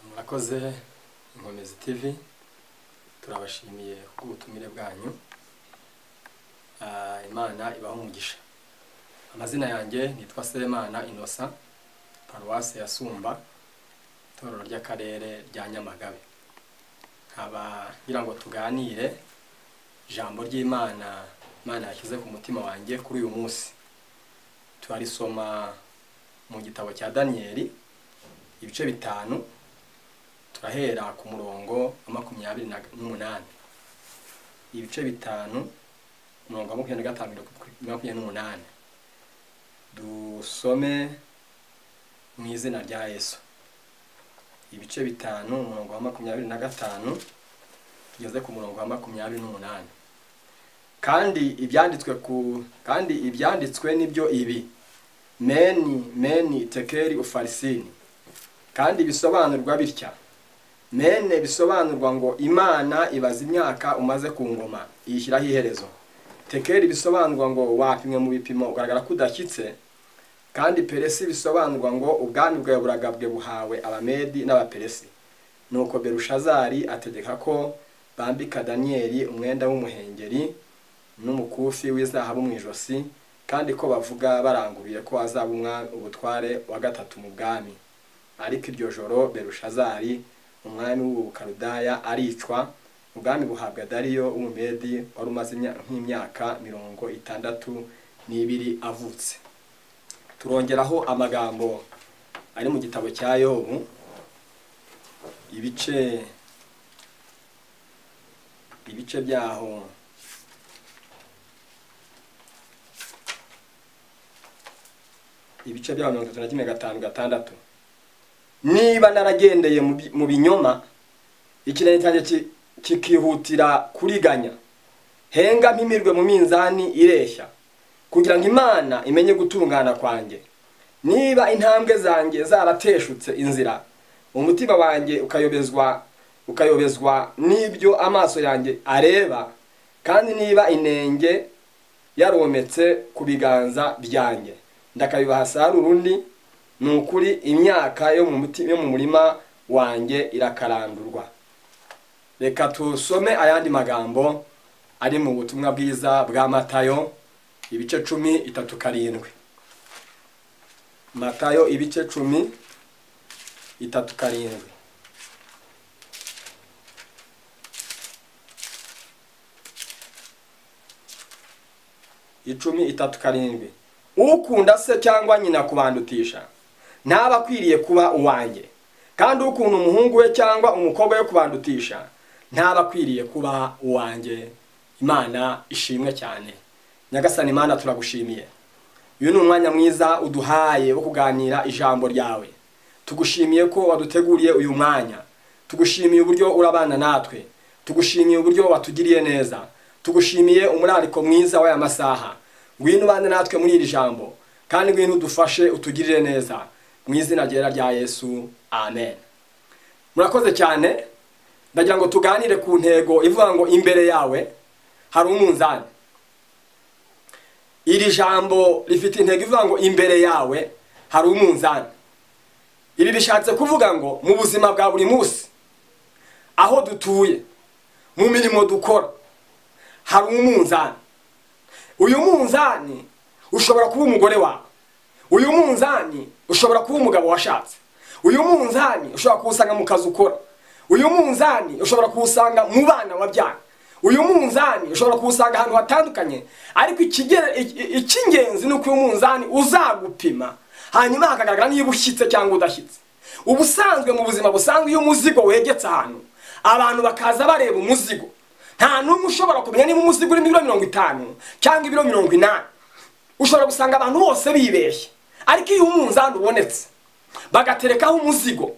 Murakoze Inkomezi TV, turabashimiye ubutumire bwanyu. Imana ibaho umugisha. Amazina yanjye nitwa Semana Innocent, Paruwase ya Sumba, Torero ry'Akarere rya Nyamagabe. Nkaba ngira ngo tuganire ijambo ry'Imana Imana yashyize ku mutima wanjye kuri uyu munsi. Turarisoma mu gitabo cya Danieli ibice 5, turahera ku murongo wa 28. Ibice 5 umurongo wa 25-28. Dusome mu izina rya Yesu. Ibice 5 umurongo wa 25 tugeze ku murongo wa 28. Kandi ibyanditswe nibyo ibi: meni tekeri ufarisini. Kandi bisobanurwa bitya: mene bisobanurwa ngo Imana ibaza imyaka umaze ku ngoma iyishyiraho iherezo. Tekeri bisobanurwa ngo wapimwe mu bipimo ugaragara kudashyitse. Kandi peresi bisobanurwa ngo ubwami bwawe buragabwe buhawe abamedi n'abaperesi. Nuko Berushazari ategeka ko bambika Danieli umwenda w'umuhengeri n'umukufi w'izahabu mu ijosi, kandi ko bavuga baranguruye ko azaba ubutware wa 3 mu bwami. Ariko iryo joro Berushazari umwami w'Ubukaludaya aricwa, ubwami buhabwa Dariyo w'Umumedi wari umaze nk'imyaka 62 avutse. Turongeraho amagambo ari mu gitabo cya Yobu, ibice byaho ibice byaho 31:5-6. Niba naragendeye mu binyoma, ikirenge cyanjye kikihutira kuriganya, henga mpimirwe mu minzani ireshya, kugira ngo Imana imenye gutungana kwanjye. Niba intambwe zanjye zarateshutse inzira, umutima wanjye ukayobezwa n'ibyo amaso yanjye areba, kandi niba inenge yarometse ku biganza byanjye, ndakabibaha Sarurundi, nukuri imyaka yo mu murima wanjye irakarandurwa. Reka tusome ayandi magambo ari mu butumwa bwiza bwa Matayo ibice 10:3-7. Matayo ibice 10:3-7. Ukunda se cyangwa nyina kubandutisha ntaba akwiriye kuba uwanjye, kandi ukunda umuhungu we cyangwa umukobwa we kubandutisha ntaba akwiriye kuba uwanjye. Imana ishimwe cyane. Nyagasani Imana turagushimiye. Uyu ni umwanya mwiza uduhaye wo kuganira ijambo ryawe. Tugushimiye ko waduteguriye uyu mwanya. Tugushimiye uburyo urabana natwe. Tugushimiye uburyo watugiriye neza. Tugushimiye umurariko mwiza w'aya masaha. Ngwino ubane natwe muri iri jambo, kandi ngwino udufashe utugirire neza. Mu izina ryera rya Yesu, amen. Murakoze cyane. Ndagira ngo tuganire ku ntego ivuga ngo imbere yawe hari umunzani. Iri jambo rifite intego ivuga ngo imbere yawe hari umunzani. Iri rishatse kuvuga ngo mu buzima bwa buri munsi, aho dutuye, mu mirimo dukora, hari umunzani. Uyu munzani ushobora kuba umugore wawe. Uyu munzani ushobora kuba umugabo washatse. Uyu munzani ushobora kuwusanga mu kazi ukora. Uyu munzani ushobora kuwusanga mu bana wabyara. Uyu munzani ushobora kuwusanga ahantu hatandukanye. Ariko icy'ingenzi ni uko uyu munzani uzagupima, hanyuma hakagaragara niba ushyitse cyangwa udashyitse. Ubusanzwe mu buzima busanzwe iyo umuzigo wegetse ahantu, abantu bakaza bareba umuzigo, nta n'umwe ushobora kumenya niba umuzigo urimo ibiro 50 cyangwa ibiro 80. Ushobora gusanga abantu bose bibeshye. Ariko iyo umunzani ubonetse bagaterekaho umuzigo,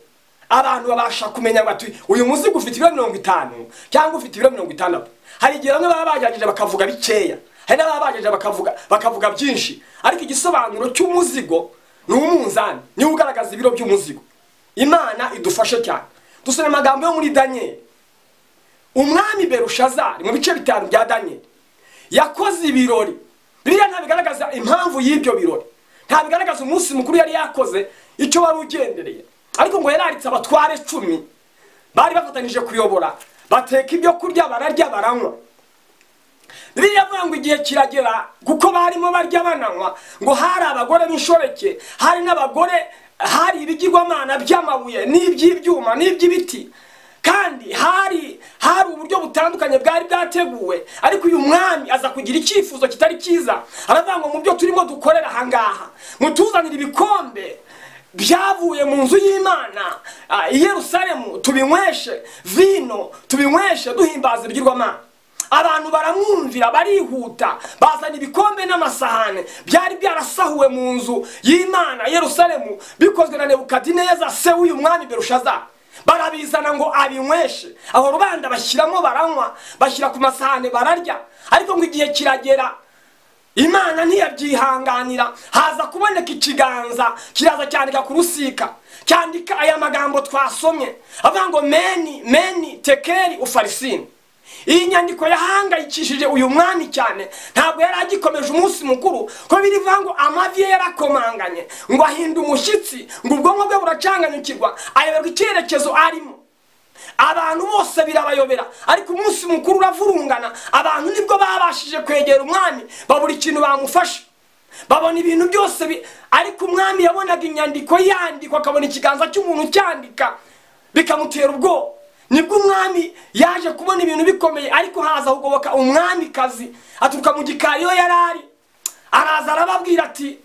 abantu babasha kumenya bati uyu muzigo ufite ibiro 50 cyangwa ufite ibiro 60. Hari igihe bamwe baba bagerageje bakavuga bikeya, hari n'ababa bagerageje bakavuga byinshi. Ariko igisobanuro cy'umuzigo ni umunzani, ni ugaragaza ibiro by'umuzigo. Imana idufashe cyane. Dusome amagambo yo muri Daniel. Umwami Berushazari mu bice 5 bya Daniel yakoze ibirori. Biriya ntabigaragaza impamvu y'ibyo birori, ntabigaragaza umunsi mukuru yari yakoze icyo wari ugendereye. ariko ngo yararitse abatware 10 bari bafatanije kuyobora, bateka ibyo kurya bararya baranywa. Bibiliya ivuga ngo igihe kiragera kuko barimo barya bananywa, ngo hari abagore b'inshoreke, hari n'abagore, hari ibigirwamana by'amabuye n'iby'ibyuma n'iby'ibiti, kandi hari uburyo butandukanye bwari bwateguwe. Ariko uyu mwami aza kugira icyifuzo kitari cyiza, aravuga ngo mu byo turimo dukorera ahangaha mutuzanire ibikombe byavuye mu nzu y'Imana i Yerusalemu, tubinyweshe vino, tubinyweshe duhimbaza ibigirwamana. Abantu baramwumvira, barihuta, bazana ibikombe n'amasahane byari byarasahuwe mu nzu y'Imana Yerusalemu, bikozwe na Nebukadineza se w'uyu mwami Berushazari. Barabizana ngo abinyweshe, aho rubanda bashyiramo baranywa, bashyira ku masahane bararya. Ariko ngo igihe kiragera, Imana ntiyabyihanganira, haza kuboneka ikiganza kiraza cyandika ku rusika, cyandika aya magambo twasomye avuga ngo meni tekeri ufarisini. Iyi nyandiko yahangayikishije uyu mwami cyane, ntabwo yari agikomeje umunsi mukuru, ko birivuga ngo amavi ye yarakomanganye, ngo ahinda umushyitsi, ngo ubwonko bwe buracanganyukirwa, ayoberwa icyerekezo arimo. Abantu bose birabayobera, ariko umunsi mukuru uravurungana. Abantu nibwo babashije kwegera umwami, babura ikintu bamufasha, babona ibintu byose ariko umwami yabonaga inyandiko yandikwa, akabona ikiganza cy'umuntu cyandika, bikamutera ubwoba. Nibwo umwami yaje kubona ibintu bikomeye, ariko haza kugoboka umwamikazi aturuka mu gikari yo yarari, araza arababwira ati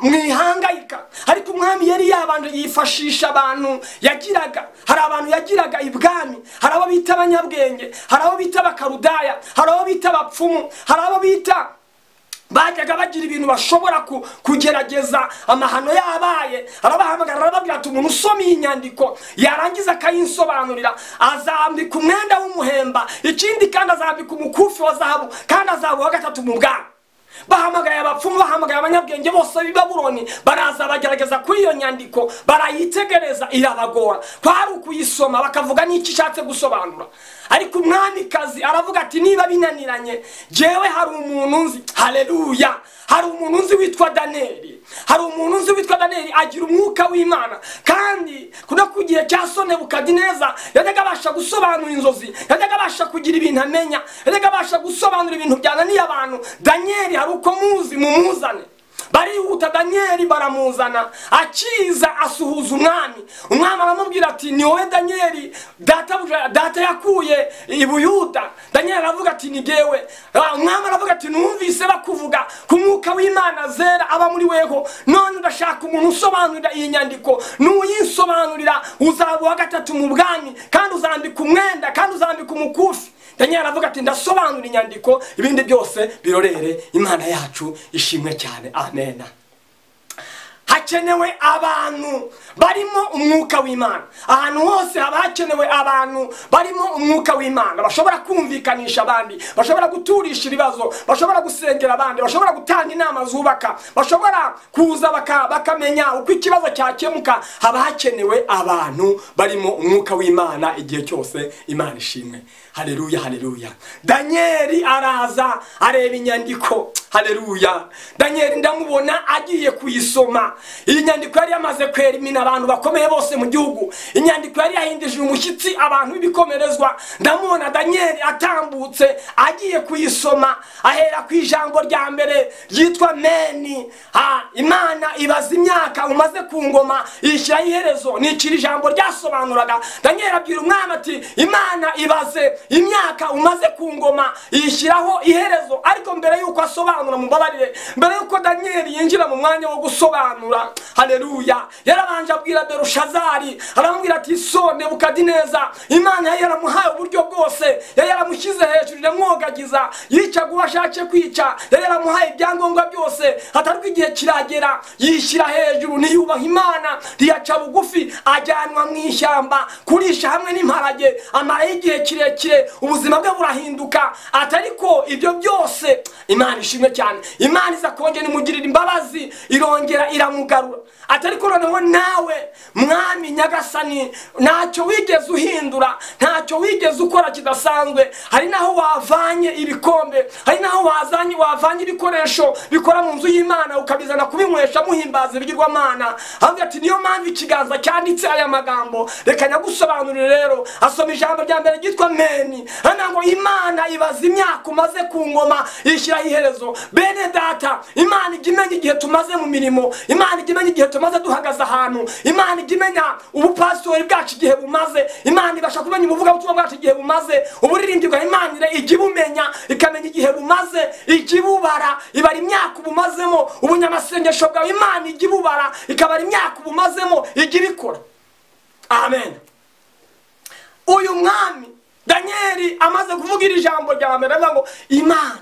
mwihangayika. Ariko umwami yari yabanje yifashisha abantu yagiraga. Hari abantu yagiraga ibwami, hari abo bita abanyabwenge, hari abo bita abakarudaya, hari abo bita abapfumu, hari abo bita bajyaga bagira ibintu bashobora kugerageza amahano yabaye. Arabahamagara arababwira ati umuntu usoma iyi nyandiko yarangiza akayinsobanurira azambika umwenda w'umuhemba, ikindi kandi azambika umukufi wa zahabu, kandi azabuha 3 mu bwami. Bahamagaye abapfumu, bahamagaye abanyabwenge bose b'i Babuloni, baraza bagerageza kuri iyo nyandiko, barayitegereza irabagora, kwari ukuyisoma bakavuga n'iki ishatse gusobanura. Ariko umwamikazi aravuga ati niba binaniranye, jewe hari umuntu nzi, haleluya, hari umuntu nzi witwa Daniyeli. Hari umuntu nzi witwa Daniyeli agira umwuka w'Imana, kandi kuna kugiye cya Nebukadineza yajyaga abasha gusobanura inzozi, yajyaga abasha kugira ibintu amenya, yajyaga abasha gusobanura ibintu byananiye abantu. Daniyeli hari uko muzi mumuzane. Barihuta Daniyeli baramuzana, akiza asuhuza umwami. Umwami aramubwira ati ni wowe Daniyeli data yakuye i Buyuda? Daniyeli aravuga ati ni gewe. Umwami aravuga ati numvise bakuvuga ku mwuka w'Imana zera aba muri weho, none ndashaka umuntu usobanurira iyi nyandiko. Nuyinsobanurira uzabuha 3 mu bwami, kandi uzambika umwenda, kandi uzambika umukufi. Daniyeli aravuga ati ndasobanura inyandiko, ibindi byose birorere. Imana yacu ishimwe cyane, amen. Hakenewe abantu barimo umwuka w'Imana. Ahantu hose haba hakenewe abantu barimo umwuka w'Imana, bashobora kumvikanisha abandi, bashobora guturisha ibibazo, bashobora gusengera abandi, bashobora gutanga inama zubaka, bashobora kuza bakamenya uko ikibazo cyakemuka. Haba hakenewe abantu barimo umwuka w'Imana igihe cyose. Imana ishimwe, haleluya, haleluya. Daniyeli araza areba inyandiko, haleluya. Daniyeli ndamubona agiye kuyisoma. Iyi nyandiko yari yamaze kwerimina abantu bakomeye bose mu gihugu. Inyandiko yari yahindije umushyitsi abantu b'ibikomerezwa. Ndamubona Daniyeli atambutse agiye kuyisoma, ahera ku ijambo rya mbere ryitwa meni. Imana ibaza imyaka umaze ku ngoma ishyira iherezo. Nikiri ijambo ryasobanuraga. Daniyeli abwira umwami ati Imana ibaze imyaka umaze ku ngoma ishyiraho iherezo. Ariko mbere yuko asobanura, mubabarire, mbere yuko Daniyeli yinjira mu mwanya wo gusobanura, haleluya, yarabanje abwira Berushazari, aramubwira ati so Nebukadineza, Imana yaramuhaye uburyo bwose, yaramushyize hejuru iramwogagiza, yicaga uwo ashatse kwica, yaramuhaye ibyangombwa byose. Hataruka igihe kiragera yishyira hejuru, ntiyubaha Imana, ntiyaca bugufi, ajyanwa mu ishyamba kurisha hamwe n'imparage, amarayo igihe kirekire, ubuzima bwe burahinduka. Atariko ibyo byose Imana ishimwe cyane, Imana iza kongera imugirira imbabazi, irongera iramugarura. Atariko noneho nawe nawe mwami nyagasani ntacyo wigeze uhindura, ntacyo wigeze ukora kidasanzwe. Hari naho wavanye ibikombe, hari naho wavanye ibikoresho bikora mu nzu y'Imana ukabizana kubinywesha muhimbaza ibigirwamana. Avuga ati niyo mpamvu ikiganza cyanditse aya magambo. Reka nyagusobanurire rero. Asoma ijambo rya mbere ryitwa meni, hana ngo Imana ibaza imyaka umaze ku ngoma ishyiraho iherezo. Bene data, Imana ijya imenya igihe tumaze mu mirimo, Imana ijya imenya igihe tumaze duhagaze ahantu, Imana ijya imenya ubupasitori bwacu igihe bumaze, Imana ibasha kumenya ubuvugabutumwa bwacu igihe bumaze, uburirimbyi bwa Imana ijya ibumenya, ikamenya igihe bumaze, ijya ibubara, ibara imyaka ubumazemo. Ubunyamasengesho bwawe Imana ijya ibubara, ikabara imyaka ubumazemo, ijya ibikora. Amen. Uyu mwami Danieli amaze kuvuga iri jambo rya mbere avuga ngo Imana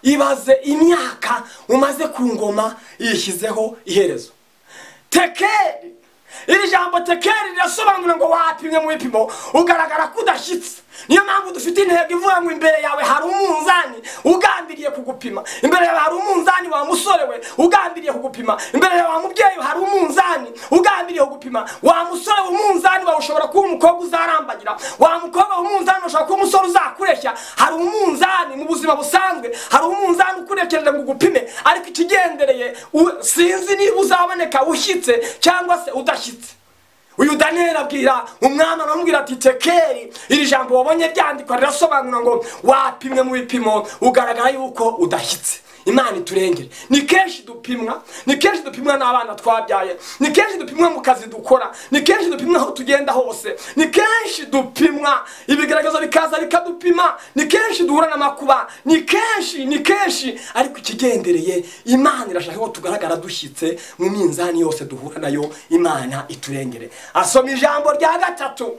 ibaze imyaka umaze ku ngoma yishyizeho iherezo. Tekeri, iri jambo tekeri rirasobanura ngo wapimwe mu bipimo ugaragara kudashyitse. Niyo mpamvu dufite intego ivuga ngo imbere yawe hari umunzani ugambiriye kugupima, imbere yawe hari umunzani wa musore we ugambiriye kugupima, imbere yawe wa mubyeyi hari umunzani ugambiriye kugupima. Wa musore umunzani wawe ushobora kuba umukobwa uzarambagira, wa mukobwa umunzani ushobora kuba umusore uzakureshya. Hari umunzani mu buzima busanzwe, hari umunzani ukurekereje ngo ugupime, ariko ikigendereye sinzi niba uzaboneka ushyitse cyangwa se udashyitse. Uyu Danieli abwira umwami, aramubwira ati tekeri, iri jambo wabonye ryandikwa rirasobanura ngo wapimwe mu bipimo ugaragara yuko udashyitse. Imana iturengere. Ni kenshi dupimwa, ni kenshi dupimwa n'abana twabyaye, ni kenshi dupimwa mu kazi dukora, ni kenshi dupimwa aho tugenda hose, ni kenshi dupimwa ibigaragazo bikaza bikadupima, ni kenshi duhura n'amakuba, ni kenshi, ariko ikigendereye Imana irashaka ko tugaragara dushyitse mu minzani yose duhura nayo. Imana iturengere. Asoma ijambo rya gatatu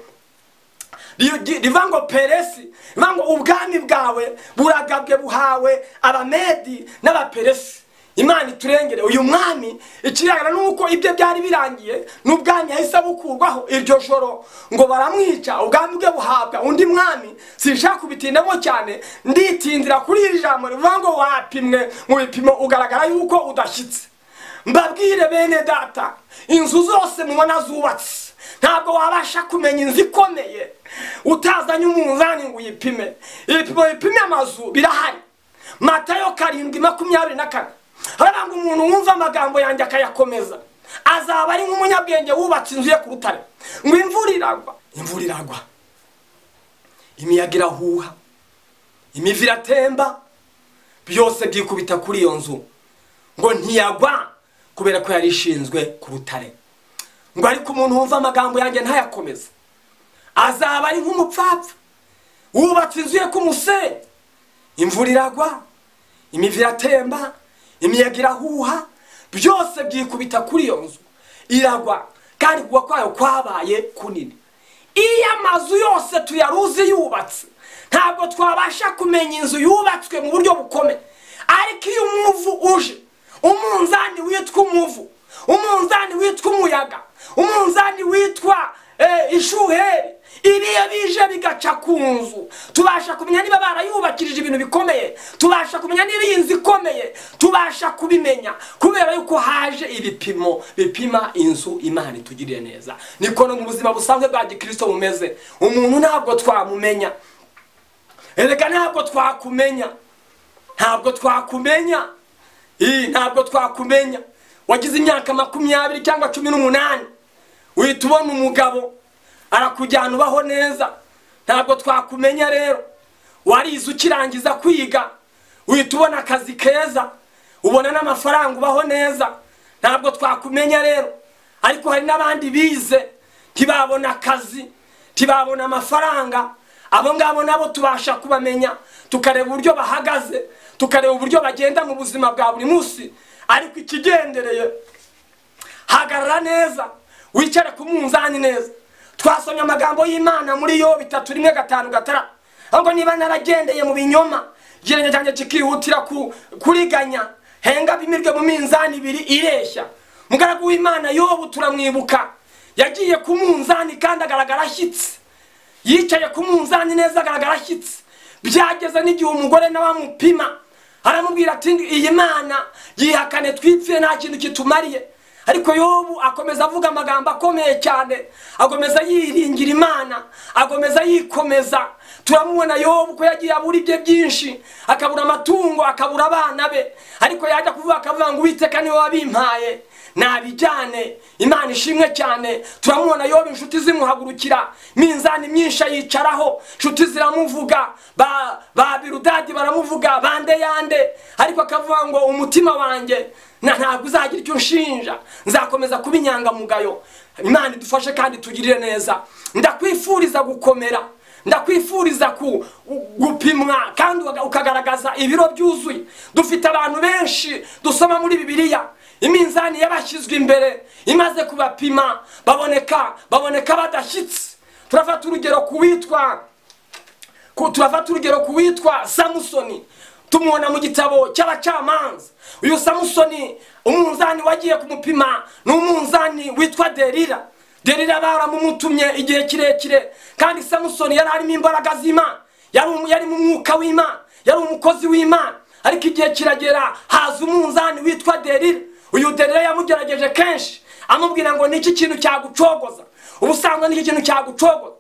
rivuga ngo Peresi, rivuga ngo ubwami bwawe buragabwe buhawe Abamedi n'Abaperesi. Imana iturengere. Uyu mwami ikiragara nuko ibyo byari birangiye, n'ubwami yahise bukurwaho iryo joro ngo baramwica, ubwami bwe buhabwa undi mwami. Sinshaka kubitindamo cyane, nditindira kuri iri jambo rivuga ngo wapimwe mu bipimo ugaragara yuko udashyitse. Mbabwire bene data, inzu zose mubona zubatse, ntabwo wabasha kumenya inzu ikomeye utazanye umunzani ngo uyipime. Ibipimo bipima amazu birahari. Matayo 7:24 haranga umuntu wumva amagambo yanjye akayakomeza azaba ari nk'umunyabwenge wubatse inzu ye ku rutare. Ngo imvura iragwa, imiyaga irahuha, imivu iratemba, byose byikubita kuri iyo nzu, ngo ntiyagwa kubera ko yari ishinzwe ku rutare. Ngo ariko umuntu wumva amagambo yanjye ntayakomeza azaba ari nk'umupfapfa wubatse inzu ye ku musenyi. Imvura iragwa, imivu iratemba, imiyaga irahuha, byose byikubita kuri iyo nzu, iragwa kandi kugwa kwayo kwabaye kunini. Iyo amazu yose tuyaruzi yubatse, ntabwo twabasha kumenya inzu yubatswe mu buryo bukomeye. Ariko iyo umuvu uje, umunzani witwa umuvu, umunzani witwa umuyaga, umunzani witwa ishuheri, ibiyo bije bigaca ku nzu, tubasha kumenya niba barayubakirije ibintu bikomeye, tubasha kumenya niba iyi nzu ikomeye, tubasha kubimenya kubera yuko haje ibipimo bipima inzu. Imana itugiriye neza. Niko no mu buzima busanzwe bwa Gikristo bumeze. Umuntu ntabwo twamumenya, erega ntabwo twakumenya, ntabwo twakumenya. Wagize imyaka 20 cyangwa 18, uhita ubona umugabo arakujyana ubaho neza, ntabwo twakumenya rero. Warize ukirangiza kwiga, uhita ubona akazi keza, ubona n'amafaranga ubaho neza, ntabwo twakumenya rero. Ariko hari n'abandi bize ntibabona akazi, ntibabona amafaranga. Abo ngabo nabo tubasha kubamenya, tukareba uburyo bahagaze, tukareba uburyo bagenda mu buzima bwa buri munsi. Ariko ikigendereye, hagarara neza, wicare ku munzani neza. Twasomye amagambo y'Imana muri Yobu 3:5-6. Ahubwo niba naragendeye mu binyoma, girenge cyanjye kikihutira kuriganya, henga bimirwe mu minzani 2 ireshya. Mugaragu w'Imana Yobu turamwibuka, yagiye ku munzani kandi agaragara ashyitse, yicaye ku munzani neza agaragara ashyitse. Byageze n'igihe umugore nawe amupima, aramubwira ati iyi Mana yihakane twipfire nta kintu kitumariye. ariko Yobu akomeza avuga amagambo akomeye cyane, akomeza yiringira Imana, akomeza yikomeza. Turamubona Yobu ko yagiye abura ibye byinshi, akabura amatungo, akabura abana be, ariko yajya kuvuga akavuga ngo Uwiteka niwe wabimpaye, nabijyane. Imana ishimwe cyane. Turamubona Yobu inshuti zimuhagurukira, minzani myinshi yicaraho, inshuti ziramuvuga, ba Birudadi baramuvuga, bande yande, ariko akavuga ngo umutima wanjye ntabwo uzagira icyo nshinja, nzakomeza kuba inyangamugayo. Imana idufashe kandi tugirire neza. Ndakwifuriza gukomera, ndakwifuriza gupimwa kandi ukagaragaza ibiro byuzuye. Dufite abantu benshi dusoma muri Bibiliya, iminzani yabashyizwe imbere imaze kubapima, baboneka badashyitse. Turafata urugero kuwitwa Samusoni, tumubona mu gitabo cy'Abacamanza. Uyu Samusoni umunzani wagiye kumupima ni umunzani witwa Delila. Delila baramumutumye igihe kirekire, kandi Samusoni yari arimo imbaraga z'Imana, yari mu mwuka w'Imana, yari umukozi w'Imana. Ariko igihe kiragera haza umunzani witwa Delila. Uyu Delila yamugerageje kenshi, amubwira ngo niki kintu cyagucogoza, ubusanzwe niki kintu cyagucogoza,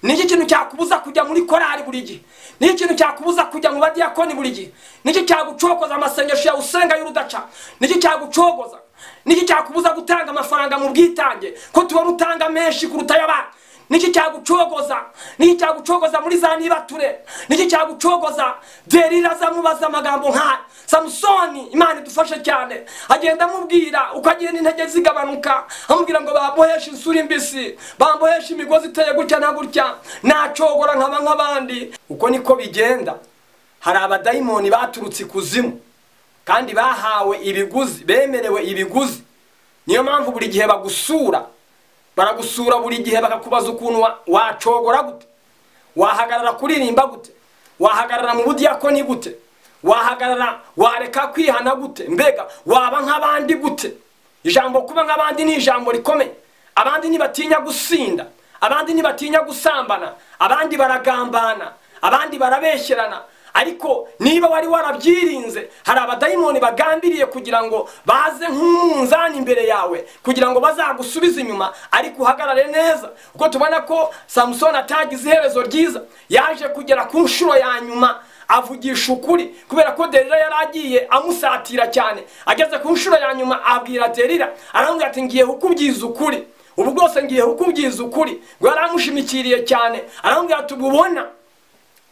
niki kintu cyakubuza kujya muri korari buri gihe, niki kintu cyakubuza kujya mu badiyakoni buri gihe, niki cyagucogoza amasengesho ya usenga y'urudaca, niki cyagucogoza, niki cyakubuza gutanga amafaranga mu bwitange ko tubona utanga menshi kuruta y'abandi, niki cyagucogoza muri za nibature, niki cyagucogoza. Delila zamubaza amagambo nka Samusoni. Imana idufashe cyane. Agenda amubwira uko agenda intege zigabanuka, amubwira ngo baboheshe insuri mbisi, bamboheshe imigozi iteye gutya na gutya, nacogora nkaba nk'abandi. Uko niko bigenda. Hari abadayimoni baturutse ikuzimu kandi bahawe ibiguzi, bemerewe ibiguzi. Niyo mpamvu buri gihe baragusura buri gihe, bakakubaza ukuntu wacogora gute, wahagarara kuririmba gute, wahagarara mu budiyakoni gute, wareka kwihana gute, mbega waba nk'abandi gute. Ijambo kuba nk'abandi ni ijambo rikomeye. Abandi ntibatinya gusinda, abandi ntibatinya gusambana, abandi baragambana, abandi barabeshyerana. Ariko niba wari warabyirinze, hari abadayimoni bagambiriye kugira ngo baze nk'umunzani imbere yawe, kugira ngo bazagusubize inyuma, ariko uhagarare neza. Uko tubona ko Samusoni atagize iherezo ryiza, yaje kugera ku nshuro ya nyuma avugisha ukuri, kubera ko Delila yari agiye amusatira cyane. Ageze ku nshuro ya nyuma abwira Delila, aramubwira ati ngiye kukubwiza ukuri, ubu bwose ngiye kukubwiza ukuri. Ngo yaramushimikiriye cyane, aramubwira ati ubona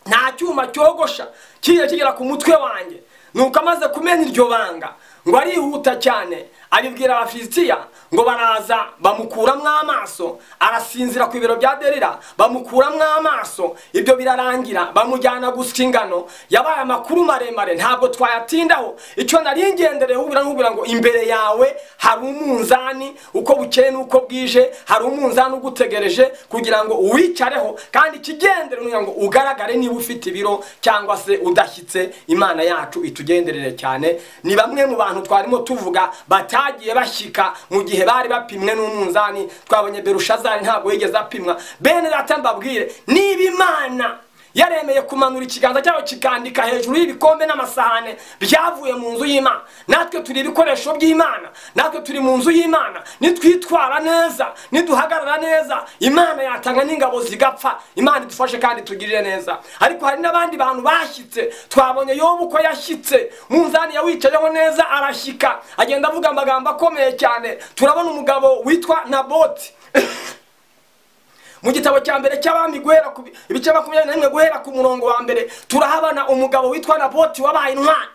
nta cyuma cyogosha kiye kigera ku mutwe wanjye. Nuko amaze kumenya iryo banga, ngo arihuta cyane, abibwira Abafilisitiya, ngo baraza bamukuramwo amaso. Arasinzira ku bibero bya Delila, bamukuramwo amaso. Ibyo birarangira, bamujyana gusya ingano. Yabaye amakuru maremare, ntabwo twayatindaho. Icyo nari ngendereho ubira ngo imbere yawe hari umunzani, uko bukeye nuko bwije hari umunzani ugutegereje kugira ngo uwicareho, kandi kigendere nugira ngo ugaragare niba ufite ibiro cyangwa se udashyitse. Imana yacu itugenderere cyane. Ni bamwe mu bantu twarimo tuvuga batagiye bashyika mu gihe bari bapimwe n'umunzani. Twabonye Berushazari ntabwo yigeze apimwa. Bene data mbabwire, niba Imana yaremeye kumanura ikiganza cyawe kikandika hejuru y'ibikombe n'amasahane byavuye mu nzu y'Imana, natwe turi ibikoresho by'Imana, natwe turi mu nzu y'Imana. Nitwitwara neza, niduhagarara neza, Imana yatanga n'ingabo zigapfa. Imana idufashe kandi tugirire neza. Ariko hari n'abandi bantu bashyitse. Twabonye Yobu ko yashyitse, umunzani yawicayeho neza, arashyika, agenda avuga amagambo akomeye cyane. Turabona umugabo witwa Naboti mu gitabo cya mbere cy'Abami guhera ku ibice 21 guhera ku murongo wa mbere, turahabana umugabo witwa Naboti wabaye intwari.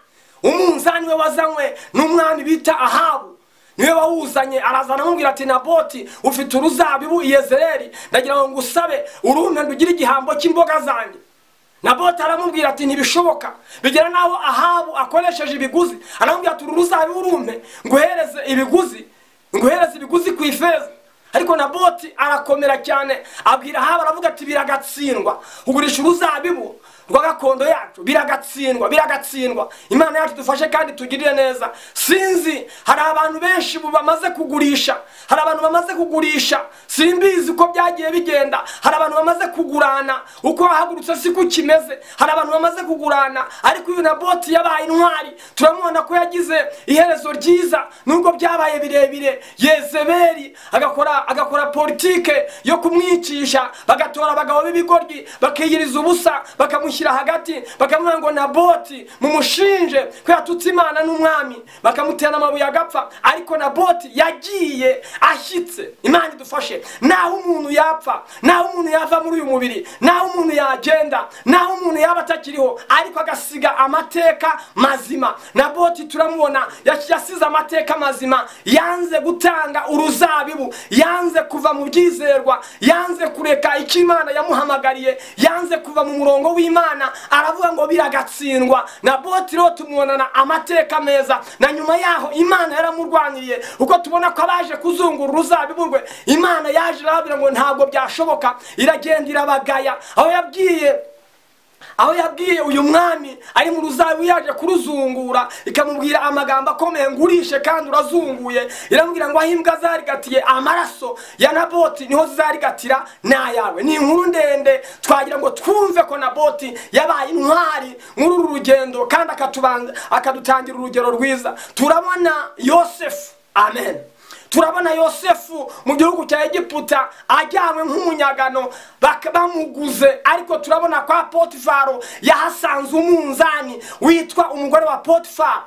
Umunzani we wazanywe n'umwami bita Ahabu, niwe wawuzanye. Arazana amubwira ati Naboti, ufite uruzabibu i Yezereli, ndagira ngo ngusabe urumpe ndugire igihambo cy'imboga zanjye. Naboti aramubwira ati ntibishoboka. Bigera naho Ahabu akoresheje ibiguzi, aramubwira ati uruzabibu urumpe nguhereze ibiguzi ku ifeza. Ariko Naboti arakomera cyane, abwira Ahabu, aravuga ati biragatsindwa, ugurisha uruzabibu rwa gakondo yacu biragatsindwa. Imana yacu dufashe kandi tugirire neza. Sinzi hari abantu benshi bamaze kugurisha, simbizi uko byagiye bigenda. Hari abantu bamaze kugurana uko hahagurutse siko kimeze. Hari abantu bamaze kugurana, ariko uyu Naboti yabaye intwari. Turamubona ko yagize iherezo ryiza nubwo byabaye birebire. Yezebeli agakora politike yo kumwicisha, bagatora abagabo b'ibigoryi bakiyiriza ubusa, bakamushyira hagati, bakamuha ngo Naboti mumushinje ko yatutse Imana n'umwami, bakamutera amabuye agapfa. Ariko Naboti yagiye ashyitse. Imana idufashe. Naho umuntu yapfa, naho umuntu yava muri uyu mubiri, naho umuntu yagenda, naho umuntu yaba atakiriho, ariko agasiga amateka mazima. Naboti turamubona yasize amateka mazima. Yanze gutanga uruzabibu, yanze kuva mu byizerwa, yanze kureka icyo Imana yamuhamagariye, yanze kuva mu murongo w'Imana. Aravuga ngo biragatsindwa. Naboti rero tumubonana amateka meza, na nyuma yaho Imana yaramurwaniriye. Uko tubona ko abaje kuzungura uruzabibu rwe, Imana yaje irababwira ngo ntabwo byashoboka. Iragenda irabagaya. Aho yabwiye uyu mwami ari mu ruzabibu yaje kuruzungura, ikamubwira amagambo akomeye, ngurishe kandi urazunguye. Iramubwira ngo aho imbwa zarigatiye amaraso ya Naboti niho zizarigatira n'ayawe. Ni inkuru ndende, twagira ngo twumve ko Naboti yabaye intwari muri uru rugendo kandi akadutangira urugero rwiza. Turabona Yosefu, amen. Turabona Yosefu mu gihugu cya Egiputa ajyanywe nk'umunyagano, bamuguze. Ariko turabona kwa Potifaro yahasanze umunzani witwa umugore wa Potifaro.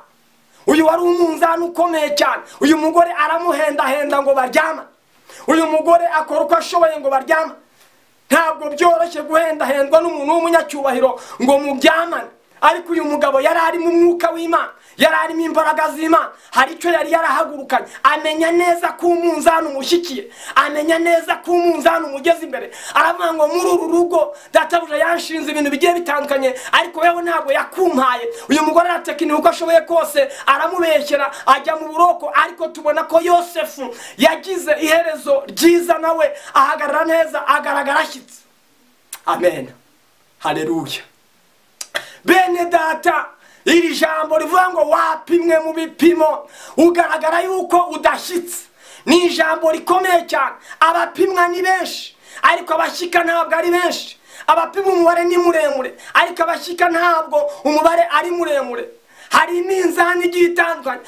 Uyu wari umunzani ukomeye cyane. Uyu mugore aramuhendahenda ngo baryama. Uyu mugore akora uko ashoboye ngo baryama. Ntabwo byoroshye guhendahendwa n'umuntu w'umunyacyubahiro ngo mubyamane. Ariko uyu mugabo yari ari mu mwuka w'Imana, yari ari mu imbaraga z'Imana. Hari icyo yari yarahagurukanye. Amenya neza ko umunzani umushyikiye, amenya neza ko umunzani umugeze imbere. Aravuga ngo muri uru rugo databuja yanshinze ibintu bigiye bitandukanye, ariko wewe ntabwo yakumpaye. Uyu mugore aratekinika uko ashoboye kose, aramubeshyera, ajya mu buroko. Ariko tubona ko Yosefu yagize iherezo ryiza, nawe ahagarara neza, agaragara ashyitse. Amen, haleluya. Bene data, iri jambo rivuga ngo wapimwe mu bipimo ugaragara yuko udashyitse, ni ijambo rikomeye cyane. Abapimwa ni benshi, ariko abashyika ntabwo ari benshi. Abapima umubare ni muremure, ariko abashyika ntabwo umubare ari muremure. Hari iminzani igiye itandukanye.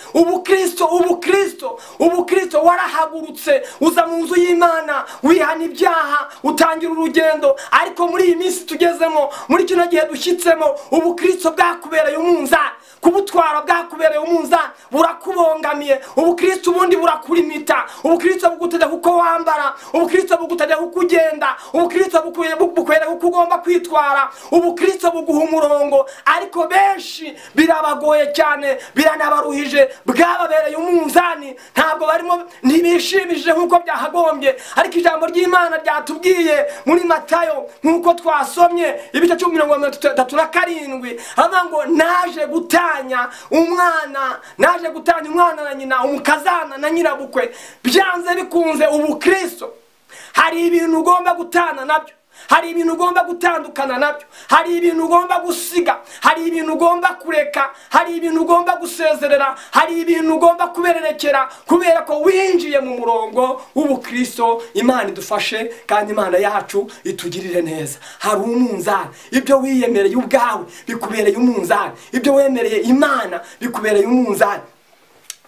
Ubukristo warahagurutse, uza mu nzu y'Imana, wihana ibyaha, utangira urugendo. Ariko muri iyi minsi tugezemo, muri kino gihe dushyitsemo, ubukristo bwakubereye umunzani. Kubutwara bwakubereye umunzani, burakubongamiye. Ubukristo ubundi burakurimita. Ubukristo bugutegeka kuko wambara, ubukristo bugutegeka kuko ugenda, ubukristo bukwereka kuko ugomba kwitwara, ubukristo buguha umurongo. Ariko benshi birabagoye cyane, biranabaruhije, bwababereye umunzani. Ntabwo barimo, ntibishimishije nk'uko byahagombye. Ariko ijambo ry'Imana ryatubwiye muri Matayo, nk'uko twasomye ibice 37, avuga ngo naje gutanya umwana na nyina, umukazana na nyirabukwe. Byanze bikunze ubukristo hari ibintu ugomba gutana nabyo, hari ibintu ugomba gutandukana nabyo, hari ibintu ugomba gusiga, hari ibintu ugomba kureka, hari ibintu ugomba gusezerera, hari ibintu ugomba kubererekera, kubera ko winjiye mu murongo w'ubukristo. Imana idufashe kandi Imana yacu itugirire neza. Hari umunzani, ibyo wiyemereye ubwawe bikubereye umunzani, ibyo wemereye Imana bikubereye umunzani.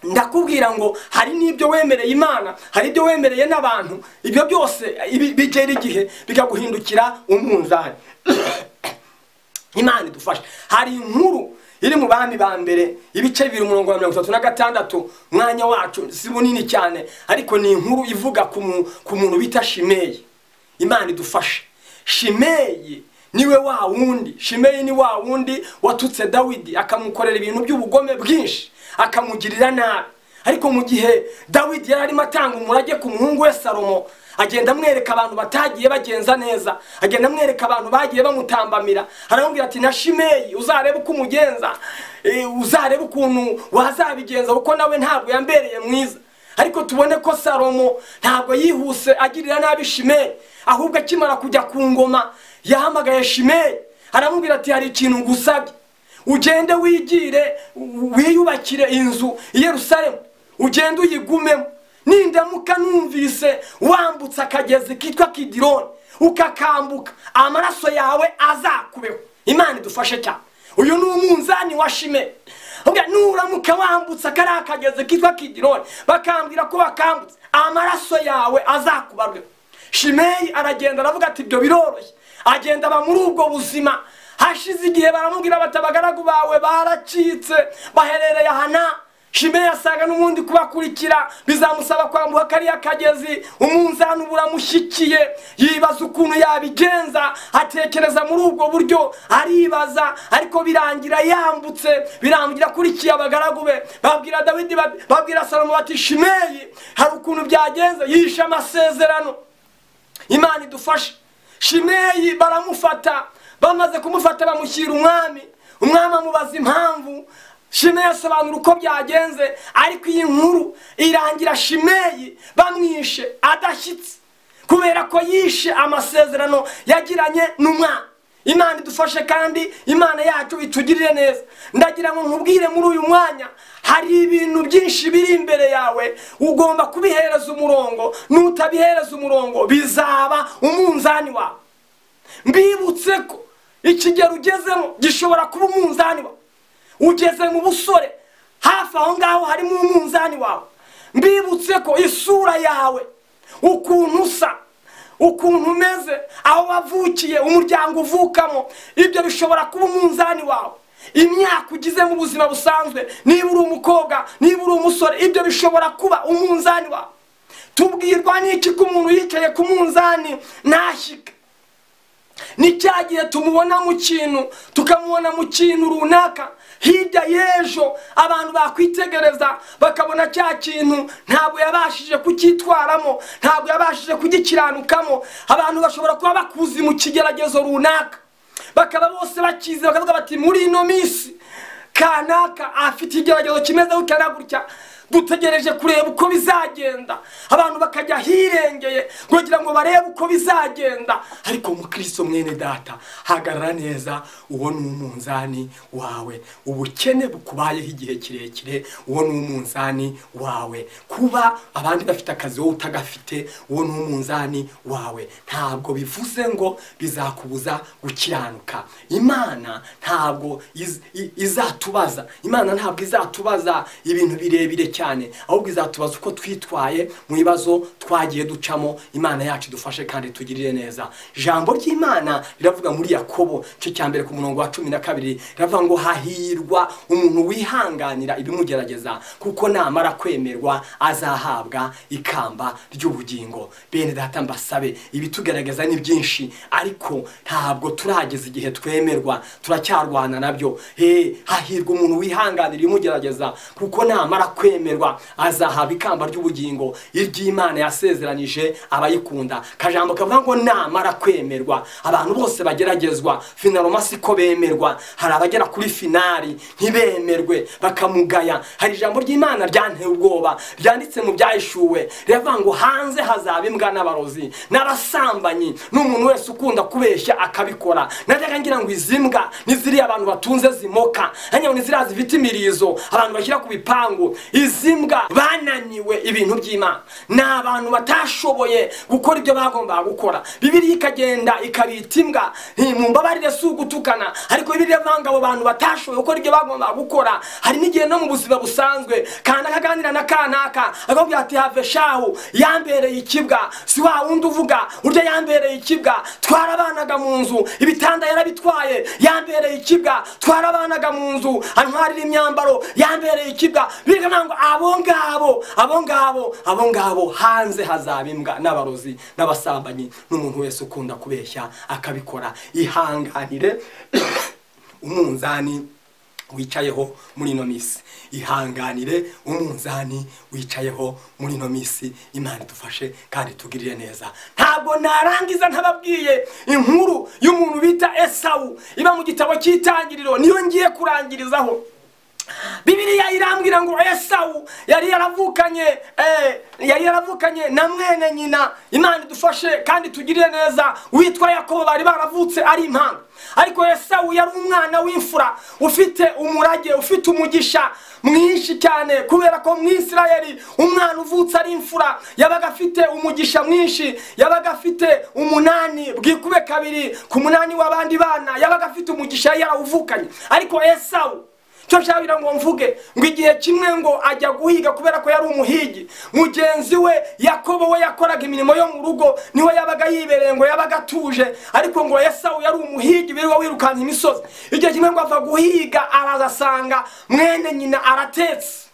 Ndakubwira ngo hari n'ibyo wemereye Imana, hari ibyo wemereye n'abantu. Ibyo byose bigera igihe bikaguhindukira umunzani. Imana idufashe. Hari inkuru iri mu Bami ba mbere ibice 2:36, mwanya wacu si bunini cyane, ariko ni inkuru ivuga ku muntu bita Shimeyi. Imana idufashe. Shimeyi niwe wa wundi, Shimeyi ni wa wundi watutse Dawidi, akamukorera ibintu by'ubugome bwinshi, akamugirira nabi. Ariko mu gihe Dawidi yari arimo atanga umurage ku muhungu we Salomo, agenda amwereka abantu batagiye bagenza neza, agenda amwereka abantu bagiye bamutambamira. Aramubwira ati na Shimeyi uzarebe uko umugenza, uzarebe ukuntu wazabigenza, kuko nawe ntabwo yambereye mwiza. Ariko tubone ko Salomo ntabwo yihuse agirira nabi Shimeyi, ahubwo akimara kujya ku ngoma yahamagaye Shimeyi, aramubwira ati hari ikintu ngusabye, ugende wigire wiyubakire inzu i Yerusalemu, ugende uyigumemo, nindamuka numvise wambutse akagezi kitwa Kidironi ukakambuka, amaraso yawe azakubeho. Imana idufashe cyane. Uyu ni umunzani wa Shimeyi. Nuramuka wambutse akari akagezi kitwa Kidironi bakambwira ko bakambutse, amaraso yawe azakubarweho. Shimeyi aragenda aravuga ati ibyo biroroshye, agenda aba muri ubwo buzima. Hashize igihe baramubwira bati abagaragu bawe baracitse baherereye hana. Shimeyi asaga n'ubundi kubakurikira bizamusaba kwambuka kariya kagezi, umunzani uburamushyikiye, yibaza ukuntu yabigenza, atekereza muri ubwo buryo, aribaza, ariko birangira yambutse, birangira kurikiye abagaragu be. Babwira Dawidi, babwira Salomo bati Shimeyi hari ukuntu byagenze, yishe amasezerano. Imana idufashe. Shimeyi baramufata, bamaze kumufata bamushyira umwami. Umwami amubaza impamvu. Shimeyi asobanura uko byagenze, ariko iyi nkuru irangira Shimeyi bamwishe adashyitse, kubera ko yishe amasezerano yagiranye n'umwami. Imana idufashe kandi Imana yacu itugirire neza. Ndagira ngo nkubwire muri uyu mwanya, hari ibintu byinshi biri imbere yawe, ugomba kubihereza umurongo. Nutabihereza umurongo bizaba umunzani wawe. Mbibutse ko ikigero ugezemo gishobora kuba umunzani wawe. Ugeze mu busore, hafi aho ngaho harimo umunzani wawe. Mbibutse ko isura yawe, ukuntu usa, ukuntu umeze, aho wavukiye, umuryango uvukamo, ibyo bishobora kuba umunzani wawe. Imyaka ugize mu buzima busanzwe, niba uri umukobwa, niba uri umusore, ibyo bishobora kuba umunzani wawe. Tubwirwa n'iki ko umuntu yicaye ku munzani ntashyike? Ni cya gihe tumubona mu kintu, tukamubona mu kintu runaka, hirya y'ejo abantu bakwitegereza bakabona cya kintu ntabwo yabashije kucyitwaramo, ntabwo yabashije kugikiranukamo. Abantu bashobora kuba bakuzi mu kigeragezo runaka, bakaba bose bakize, bakavuga bati muri ino minsi kanaka afite igeragezo kimeze gutya, dutegereje kureba uko bizagenda. Abantu bakajya hirengeye kugira ngo barebe uko bizagenda. Ariko mu Kristo mwene data, hagarara neza, uwo ni umunzani wawe. Ubukene bukubayeho igihe kirekire, uwo ni umunzani wawe. Kuba abandi bafite akazi wowe utagafite, uwo ni umunzani wawe. Ntabwo bivuze ngo bizakubuza gukiranuka. Imana ntabwo izatubaza, Imana ntabwo izatubaza ibintu birebire cyane, ahubwo izatubaza uko twitwaye mu bibazo twagiye ducamo. Imana yacu idufashe kandi tugirire neza. Ijambo ry'Imana riravuga muri Yakobo cyo cyambere ku murongo wa 12, riravuga ngo hahirwa umuntu wihanganira ibimugerageza, kuko namara kwemerwa azahabwa ikamba ry'ubugingo. Bene data mbasabe, ibitugerageza ni byinshi, ariko ntabwo turageza igihe twemerwa, turacyarwana nabyo. Hahirwa umuntu wihanganira ibimugerageza, kuko namara kwemerwa azahabwa ikamba ry'ubugingo, iry'Imana yasezeranije abayikunda. Kajambo kavuga ngo namara kwemerwa. Abantu bose bageragezwa, finaloma siko bemerwa. Hari abagera kuri finali ntibemerwe bakamugaya. Hari ijambo ry'Imana ryanteye ubwoba, ryanditse mu Byahishuwe, riravuga ngo hanze hazaba imbwa n'abarozi n'abasambanyi n'umuntu wese ukunda kubeshya akabikora. Najyaga ngira ngo izimbwa niziri abantu batunze zimoka, hanyuma nizira zifite imirizo abantu bashyira ku bipangu. Izimbwa bananiwe ibintu by'Imana, n'abantu batashoboye gukora ibyo bagomba gukora. Bibiliya ikagenda ikabita imbwa. Mumbabarire si ugutukana, ariko Bibiliya ivanga abo bantu batashoboye gukora ibyo bagomba gukora. Hari n'igihe no mu buzima busanzwe kanaka kaganira na kanaka akabwira ati have shahu yambereye ikibwa, si wa wundi uvuga urya yambereye ikibwa, twarabanaga mu nzu, ibitanda yarabitwaye, yambereye ikibwa, twarabanaga mu nzu, antwarira imyambaro, yambereye ikibwa. Bivuga ngo abo ngabo hanze hazaba imbwa n'abarozi n'abasambanyi n'umuntu wese ukunda kubeshya akabikora. Ihanganire umunzani wicayeho muri ino misi. Ihanganire umunzani wicayeho muri ino misi. Imana idufashe kandi tugirire neza. Ntabwo narangiza ntababwiye inkuru y'umuntu bita Esawu, iba mu gitabo cy'Itangiriro, niyo ngiye kurangirizaho. Bibiliya irambwira ngo Esawu yari yaravukanye na mwene nyina. Imana idufashe kandi tugirire neza, witwa Yakobo, bari baravutse ari impanga. Ariko Esawu yari umwana w'imfura, ufite umurage, ufite umugisha mwinshi cyane, kubera ko mu Isirayeli umwana uvutse ari imfura yabaga afite umugisha mwinshi, yabaga afite umunani bwikube kabiri ku munani w'abandi bana, yabaga afite umugisha yarawuvukanye. Ariko Esawu cyo cyabira ngo mvuge ngo igihe kimwe ngo ajya guhiga, kubera ko yari umuhigi. Mugenzi we Yakobo we yakoraga imirimo yo mu rugo, niwe yabaga yibereye, ngo yabaga atuje. Ariko ngo Esawu yari umuhigi, birirwa wirukanka imisozi. Igihe kimwe ngo ava guhiga, arazasanga mwene nyina aratetse,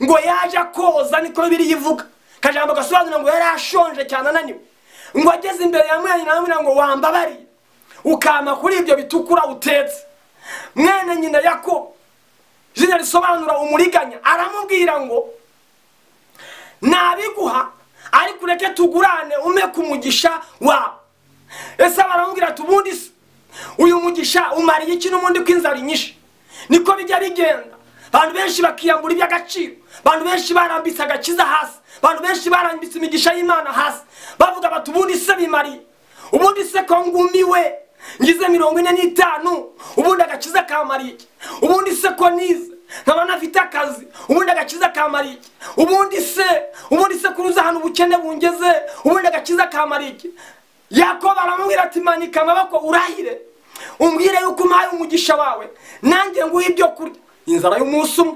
ngo yaje koza, niko Bibiliya ivuga. Kajambo gasobanura ngo yari ashonje cyane ananiwe. Ngo ageze imbere ya mwene nyina aramubwira ngo wambabariye ukama kuri ibyo bitukura utetse. Mwene nyina Yakobo, izina risobanura umuriganya, aramubwira ngo nabiguha ariko ureke tugurane ume ku mugisha wawe. Esawu aramubwira ati ubundi se uyu mugisha umariye iki n'ubundi ko inzara inyishe? Niko bijya bigenda. Abantu benshi bakiyambura iby'agaciro, abantu benshi barambitse agakiza hasi, abantu benshi barambitse imigisha y'Imana hasi, bavuga bati ubundi se bimariye, ubundi se ko ngumiwe ngize 45, ubundi agakiza kamariye iki? Ubundi se ko nize nkaba nafite akazi, ubundi agakiza kamariye iki? Ubundi se kuruza hano ubukene bungeze, ubundi agakiza kamariye iki? Yakobo aramubwira ati manika amaboko urahire, umbwire yuko umpaye umugisha wawe, nanjye nguhe ibyo kurya. Inzara y'umunsi umwe,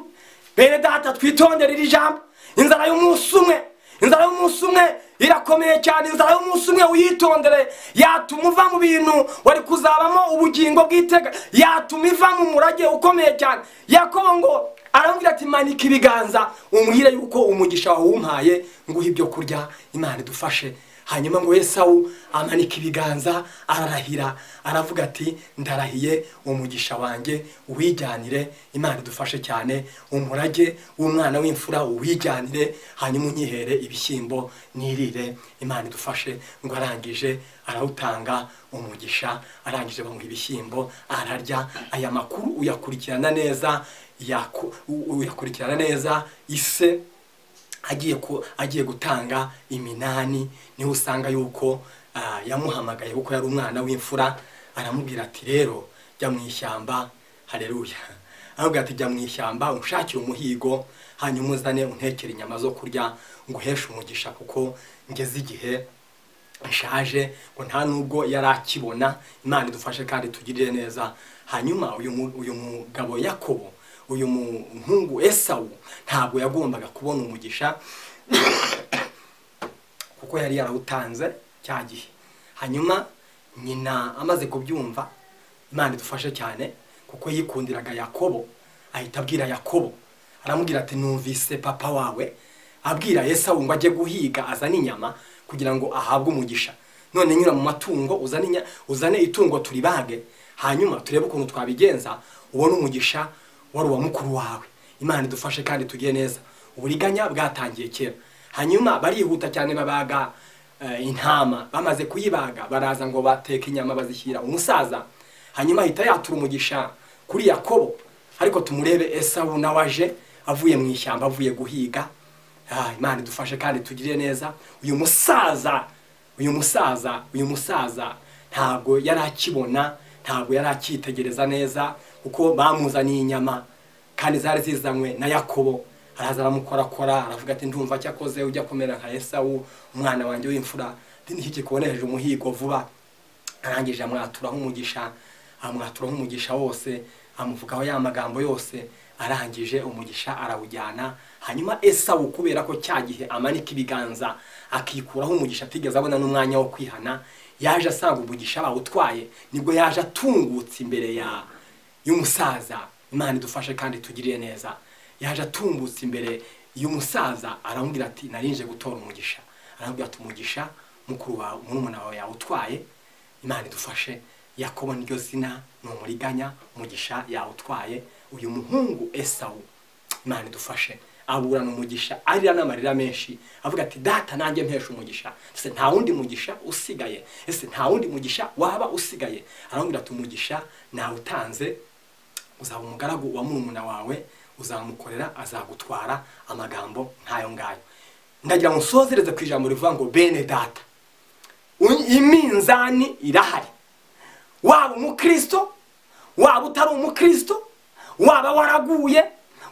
bene data twitondere iri jambo, inzara y'umunsi umwe, inzara y'umunsi umwe irakomeye cyane. Inzara y'umunsi umwe uyitondere, yatuma uva mu bintu wari kuzabamo ubugingo bw'iteka, yatuma iva mu murage ukomeye cyane. Yakobo ngo arambwira ati manika ibiganza umbwire yuko umugisha wawe umpaye nguhe ibyo kurya. Imana idufashe. Hanyuma ngo Esawu amanika ibiganza, ararahira, aravuga ati ndarahiye umugisha wanjye uwijyanire. Imana idufashe cyane, umurage w'umwana w'imfura uwijyanire, hanyuma unyihere ibishyimbo nirire. Imana idufashe. Ngo arangije arawutanga umugisha, arangije bamuha ibishyimbo ararya. Aya makuru uyakurikirana neza, ise agiye gutanga iminani, niho usanga yuko yamuhamagaye kuko yari umwana w'imfura. Aramubwira ati rero jya mu ishyamba. Haleluya. Aramubwira ati jya mu ishyamba unshakire umuhigo, hanyuma uzane untekere inyama zo kurya, nguheshe umugisha kuko ngeze igihe nshaje. Ngo nta nubwo yari akibona. Imana idufashe kandi tugirire neza. Hanyuma uyu mugabo Yakobo, uyu muhungu Esawu ntabwo yagombaga kubona umugisha kuko yari yarawutanze cya gihe. Hanyuma nyina amaze kubyumva, Imana idufashe cyane kuko yikundiraga Yakobo, ahita abwira Yakobo, aramubwira ati numvise papa wawe abwira Esawu ngo ajye guhiga azane inyama kugira ngo ahabwe umugisha. None nyura mu matungo uzane itungo turibage, hanyuma turebe ukuntu twabigenza ubone umugisha wari uwa mukuru wawe. Imana idufashe kandi tugiye neza. Uburiganya bwatangiye kera. Hanyuma barihuta cyane babaga intama, bamaze kuyibaga baraza ngo bateke inyama bazishyira umusaza. Hanyuma ahita yatura umugisha kuri Yakobo. Ariko tumurebe Esawu nawaje avuye mu ishyamba, avuye guhiga. Imana idufashe kandi tugirire neza. Uyu musaza ntabwo yari akibona, ntabwo yari akitegereza neza kuko bamuzaniye inyama kandi zari zizanywe na Yakobo. Araza aramukorakora, aravuga ati ndumva cyakoze ujya kumera nka Esawu umwana wanjye w'imfura, ndiniki kuboneje umuhigo vuba. Arangije amwaturaho umugisha wose, amuvugaho ya magambo yose. Arangije umugisha arawujyana. Hanyuma Esawu kubera ko cya gihe amanika ibiganza akikuraho umugisha atigeze abona n'umwanya wo kwihana, yaje asanga umugisha bawutwaye, nibwo yaje atungutse imbere y'umusaza. Imana idufashe kandi tugiriye neza. Yaje atungutse imbere y'umusaza, aramubwira ati narinje gutora umugisha. Aramubwira ati umugisha mukuru wawe murumuna wawe yawutwaye. Imana idufashe. Yakobo niryo zina, ni umuriganya, umugisha yawutwaye. Uyu muhungu Esawu, Imana idufashe, aburana umugisha arira n'amarira menshi, avuga ati data nanjye mpesha umugisha, ese nta wundi mugisha usigaye, ese nta wundi mugisha waba usigaye. Aramubwira ati umugisha nawutanze uzaba umugaragu wa murumuna wawe, uzamukorera azagutwara. Amagambo nkayo ngayo. Ndagira ngo nsozereze ku ijambo rivuga ngo bene data, iminzani irahari. Waba umukristo, waba utari umukristo, waba waraguye,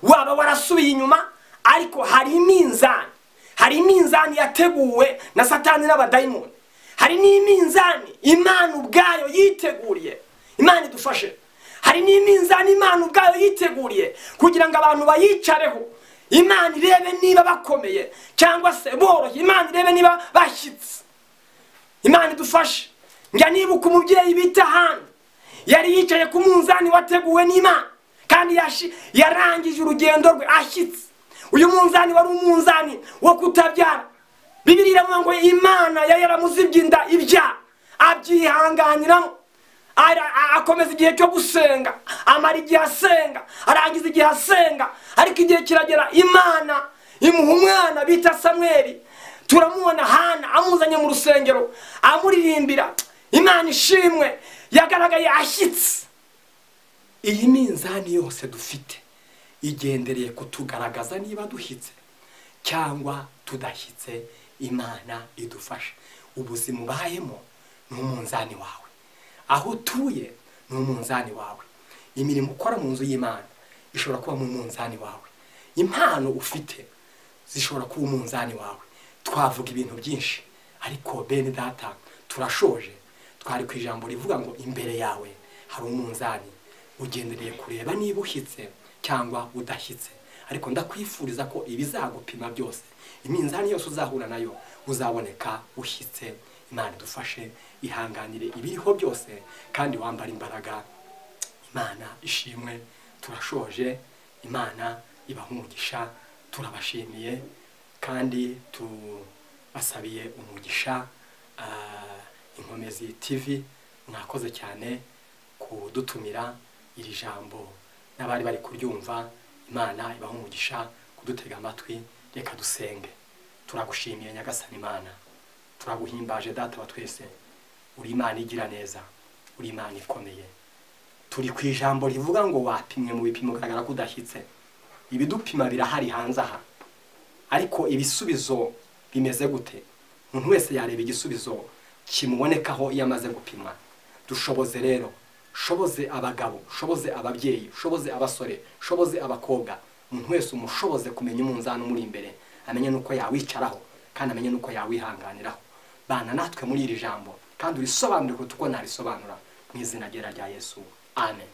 waba warasubiye inyuma, ariko hari iminzani. Hari iminzani yateguwe na Satani n'abadayimoni. Hari n'iminzani Imana ubwayo yiteguriye. Imana idufashe. Hari n'iminzani Imana ubwayo yiteguriye kugira ngo abantu bayicareho. Imana irebe niba bakomeye cyangwa se boroshye. Imana irebe niba bashyitse. Imana idufashe. Njya nibuka umubyeyi bita Hana, yari yicaye ku munzani wateguwe n'Imana kandi yarangije urugendo rwe ashyitse. Uyu munzani wari umunzani wo kutabyara. Bibiliya iravuga ngo Imana yaramuzibye inda ibyaha, abyihanganiramo, akomeza igihe cyo gusenga, amara igihe asenga, arangiza igihe asenga. Ariko igihe kiragera Imana imuha umwana bita Samweli. Turamubona Hana amuzanye mu rusengero amuririmbira. Imana ishimwe, yagaragaye ashyitse. Iyi minzani yose dufite igendereye kutugaragaza niba duhitse cyangwa tudashyitse. Imana idufashe. Ubuzima ubayemo ni umunzani wawe, aho utuye ni umunzani wawe, imirimo ukora mu nzu y'Imana ishobora kuba mu munzani wawe, impano ufite zishobora kuba umunzani wawe. Twavuga ibintu byinshi, ariko bene data turashoje. Twari ku ijambo rivuga ngo imbere yawe hari umunzani, ugendereye kureba niba uhitse cyangwa udashyitse. Ariko ndakwifuriza ko ibizagupima byose, iminzani yose uzahura nayo, uzaboneka ushyitse. Imana idufashe, ihanganire ibiriho byose kandi wambara imbaraga. Imana ishimwe. Turashoje. Imana ibaha umugisha. Turabashimiye kandi tubasabiye umugisha. Inkomezi TV mwakoze cyane kudutumira iri jambo n'abari bari kuryumva. Imana ibaha umugisha kudutega amatwi. Reka dusenge. Turagushimiye Nyagasani Imana, turaguhimbaje Data wa twese. Uri Imana igira neza, uri Imana ikomeye. Turi ku ijambo rivuga ngo wapimwe mu bipimo ugaragara ko udashyitse. Ibidupima birahari hanze aha, ariko ibisubizo bimeze gute? Umuntu wese yareba igisubizo kimubonekaho iyo amaze gupimwa. Dushoboze rero, shoboze abagabo, shoboze ababyeyi, shoboze abasore, shoboze abakobwa. Umuntu wese umushoboze kumenya umunzani umuri imbere, amenye nuko yawicaraho kandi amenye nuko yawihanganiraho. Bana natwe muri iri jambo kandi urisobanurire kuko ntarisobanura, mu izina rya Yesu. Amen.